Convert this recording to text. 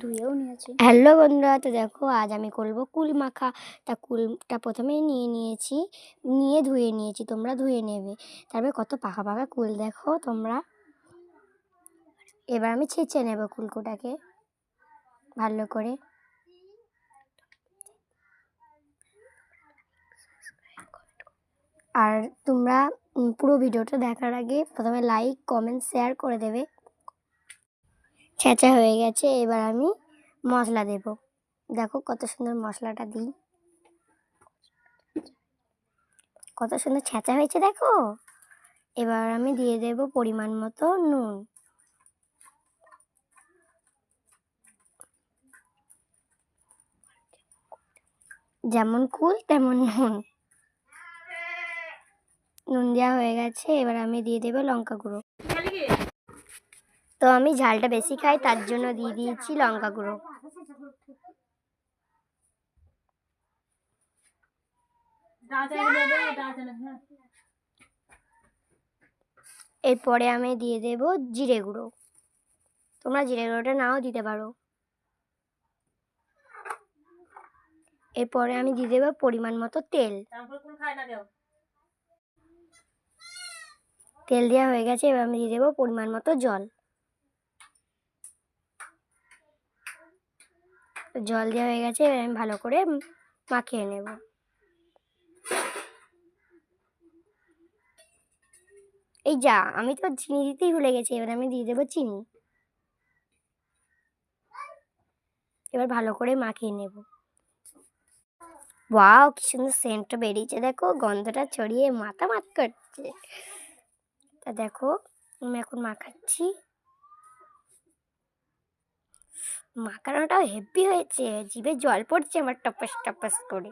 ধুয়েও নিয়েছি। হ্যালো বন্ধুরা, তো দেখো আজ আমি করব কুল মাখা। তা কুলটা প্রথমেই নিয়েছি, নিয়ে ধুয়ে নিয়েছি, তোমরা ধুয়ে নেবে। তারপরে কত পাকা পাকা কুল দেখো তোমরা। এবার আমি ছেঁচে নেব কুলকোটাকে ভালো করে। আর তোমরা পুরো ভিডিওটা দেখার আগে প্রথমে লাইক কমেন্ট শেয়ার করে দেবে। ছেঁচা হয়ে গেছে, এবার আমি মশলা দেব। দেখো কত সুন্দর মশলাটা দিই, কত সুন্দর ছেঁচা হয়েছে দেখো। এবার আমি দিয়ে দেব পরিমাণ মতো নুন। যেমন কুল তেমন নুন। নুন দেওয়া হয়ে গেছে, এবার আমি দিয়ে দেবো লঙ্কা গুঁড়ো। তো আমি ঝালটা বেশি খাই, তার জন্য দিয়ে দিয়েছি লঙ্কা গুঁড়ো। এরপরে আমি দিয়ে দেব জিরে গুঁড়ো। তোমরা জিরে গুঁড়োটা নাও দিতে পারো। এরপরে আমি দিয়ে দেবো পরিমাণ মতো তেল। তেল দেওয়া হয়ে গেছে, এবার আমি দিয়ে দেবো পরিমাণ মতো জল। জল দেওয়া হয়ে গেছে, এবার আমি ভালো করে মাখিয়ে নেব। এই যা, আমি তো চিনি দিতেই ভুলে গেছি। এবার আমি দিয়ে দেবো চিনি। এবার ভালো করে মাখিয়ে নেব। ওয়াও, কি সুন্দর সেন্টটা বেরিয়েছে দেখো, গন্ধটা ছড়িয়ে মাতামাত করছে। তা দেখো আমি এখন মাখাচ্ছি। মাখানোটাও হেভি হয়েছে, জিভে জল পড়ছে আমার টপাস টপাস করে।